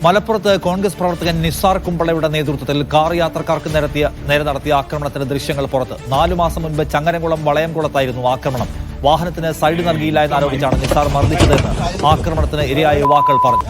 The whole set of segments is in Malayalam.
മലപ്പുറത്ത് കോൺഗ്രസ് പ്രവർത്തകൻ നിസാർ കുമ്പളയുടെ നേതൃത്വത്തിൽ കാർ യാത്രക്കാർക്ക് നേരെ നടത്തിയ ആക്രമണത്തിന്റെ ദൃശ്യങ്ങൾ പുറത്ത്. 4 മാസം മുൻപ് ചങ്ങരംകുളം വളയംകുളത്തായിരുന്നു ആക്രമണം. വാഹനത്തിന് സൈഡ് നൽകിയില്ല എന്നാരോപിച്ചാണ് നിസാർ മർദ്ദിച്ചതെന്ന് ആക്രമണത്തിന് ഇരയായ യുവാക്കൾ പറഞ്ഞു.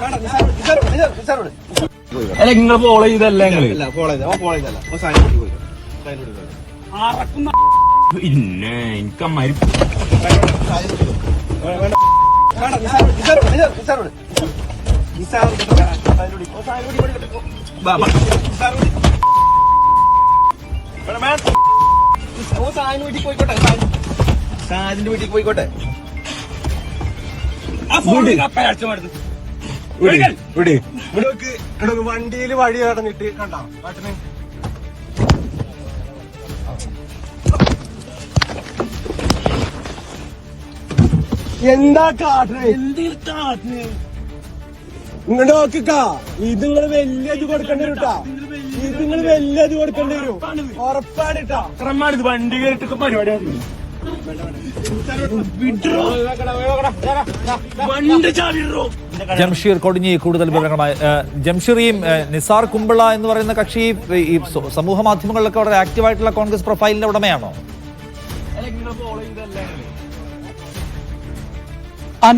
പോയിക്കോട്ടെ വണ്ടിയിൽ വഴി നടന്നിട്ട് കണ്ടോ പാട്ടിന് എന്താ കാട്ടിന് ഇങ്ങോട്ട് നോക്കിക്കാ. ഇത് നിങ്ങള് വലിയ ഇത് കൊടുക്കേണ്ടി വരൂട്ടാ. ഇത് നിങ്ങള് വലിയ ഇത് കൊടുക്കേണ്ടി വരും. ഉറപ്പാണിട്ടാ. ഇത് വണ്ടി കേട്ടിട്ട് പരിപാടി ജംഷീർ കൊടിഞ്ഞി കൂടുതൽ വിവരങ്ങളുമായി. ജംഷീറിയും നിസാർ കുമ്പള എന്ന് പറയുന്ന കക്ഷി ഈ സമൂഹ മാധ്യമങ്ങളിലൊക്കെ വളരെ ആക്റ്റീവായിട്ടുള്ള കോൺഗ്രസ് പ്രൊഫൈലിന്റെ ഉടമയാണോ?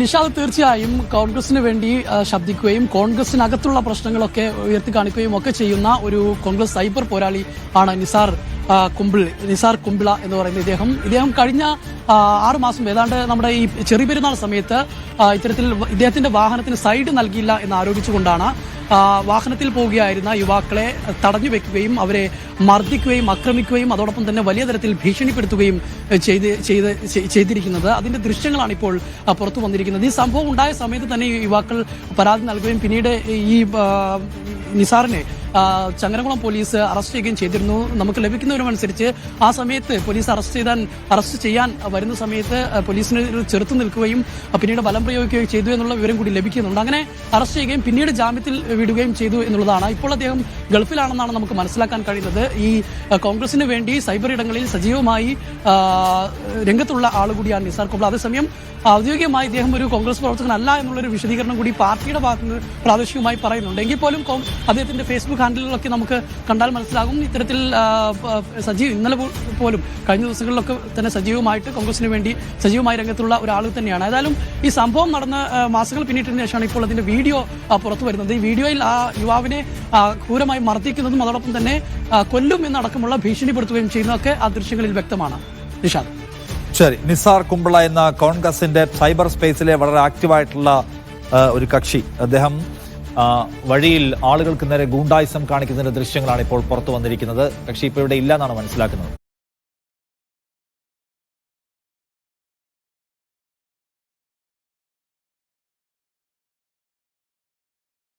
നിഷാദ് തീർച്ചയായും കോൺഗ്രസിന് വേണ്ടി ശബ്ദിക്കുകയും കോൺഗ്രസിനകത്തുള്ള പ്രശ്നങ്ങളൊക്കെ ഉയർത്തി കാണിക്കുകയും ഒക്കെ ചെയ്യുന്ന ഒരു കോൺഗ്രസ് സൈബർ പോരാളി ആണ് നിസാർ കുമ്പിള എന്ന് പറയുന്ന ഇദ്ദേഹം കഴിഞ്ഞ 6 മാസം ഏതാണ്ട് നമ്മുടെ ഈ ചെറിയ പെരുന്നാൾ സമയത്ത് ഇത്തരത്തിൽ ഇദ്ദേഹത്തിന്റെ വാഹനത്തിന് സൈഡ് നൽകിയില്ല എന്ന് ആരോപിച്ചുകൊണ്ടാണ് വാഹനത്തിൽ പോവുകയായിരുന്ന യുവാക്കളെ തടഞ്ഞു വെക്കുകയും അവരെ മർദ്ദിക്കുകയും ആക്രമിക്കുകയും അതോടൊപ്പം തന്നെ വലിയ തരത്തിൽ ഭീഷണിപ്പെടുത്തുകയും ചെയ്തിരിക്കുന്നത്. അതിന്റെ ദൃശ്യങ്ങളാണ് ഇപ്പോൾ പുറത്തു വന്നിരിക്കുന്നത്. ഈ സംഭവം ഉണ്ടായ സമയത്ത് തന്നെ യുവാക്കൾ പരാതി നൽകുകയും പിന്നീട് ഈ നിസാറിനെ ചങ്ങരംകുളം പോലീസ് അറസ്റ്റ് ചെയ്യുകയും ചെയ്തിരുന്നു. നമുക്ക് ലഭിക്കുന്ന വിവരമനുസരിച്ച് ആ സമയത്ത് പോലീസ് അറസ്റ്റ് ചെയ്യാൻ വരുന്ന സമയത്ത് പോലീസിന് ചെറുത്തു നിൽക്കുകയും പിന്നീട് ബലം പ്രയോഗിക്കുകയും ചെയ്തു എന്നുള്ള വിവരം കൂടി ലഭിക്കുന്നുണ്ട്. അങ്ങനെ അറസ്റ്റ് ചെയ്യുകയും പിന്നീട് ജാമ്യത്തിൽ വിടുകയും ചെയ്തു എന്നുള്ളതാണ്. ഇപ്പോൾ അദ്ദേഹം ഗൾഫിലാണെന്നാണ് നമുക്ക് മനസ്സിലാക്കാൻ കഴിയുന്നത്. ഈ കോൺഗ്രസിന് വേണ്ടി സൈബർ ഇടങ്ങളിൽ സജീവമായി രംഗത്തുള്ള ആളുകൂടിയാണ് നിസാർ കുമ്പള. അതേസമയം ഔദ്യോഗികമായി ഇദ്ദേഹം ഒരു കോൺഗ്രസ് പ്രവർത്തകനല്ല എന്നുള്ളൊരു വിശദീകരണം കൂടി പാർട്ടിയുടെ ഭാഗത്ത് നിന്ന് പ്രാദേശികമായി പറയുന്നുണ്ട്. എങ്കിൽ പോലും അദ്ദേഹത്തിന്റെ ഫേസ്ബുക്ക് ഹാൻഡിലുകളൊക്കെ നമുക്ക് കണ്ടാൽ മനസ്സിലാകും ഇത്തരത്തിൽ ഇന്നലെ പോലും കഴിഞ്ഞ ദിവസങ്ങളിലൊക്കെ തന്നെ സജീവമായിട്ട് കോൺഗ്രസിന് വേണ്ടി സജീവമായി രംഗത്തുള്ള ഒരാൾ തന്നെയാണ്. ഏതായാലും ഈ സംഭവം നടന്ന മാസങ്ങൾ പിന്നിട്ടതിന് ശേഷമാണ് ഇപ്പോൾ അതിന്റെ വീഡിയോ പുറത്തു വരുന്നത്. ഈ വീഡിയോയിൽ ആ യുവാവിനെ ക്രൂരമായി മർദ്ദിക്കുന്നതും അതോടൊപ്പം തന്നെ കൊല്ലും എന്നടക്കമുള്ള ഭീഷണിപ്പെടുത്തുകയും ചെയ്യുന്നതൊക്കെ ആ ദൃശ്യങ്ങളിൽ വ്യക്തമാണ്. നിഷാദ്. ശരി, നിസാർ കുമ്പള എന്ന കോൺഗ്രസിന്റെ സൈബർ സ്പേസിലെ വളരെ ആക്റ്റീവായിട്ടുള്ള ഒരു കക്ഷി, അദ്ദേഹം വഴിയിൽ ആളുകൾക്ക് നേരെ ഗൂണ്ടായിസം കാണിക്കുന്നതിന്റെ ദൃശ്യങ്ങളാണ് ഇപ്പോൾ പുറത്തു വന്നിരിക്കുന്നത്. കക്ഷി ഇപ്പോൾ ഇവിടെ ഇല്ല എന്നാണ് മനസ്സിലാക്കുന്നത്.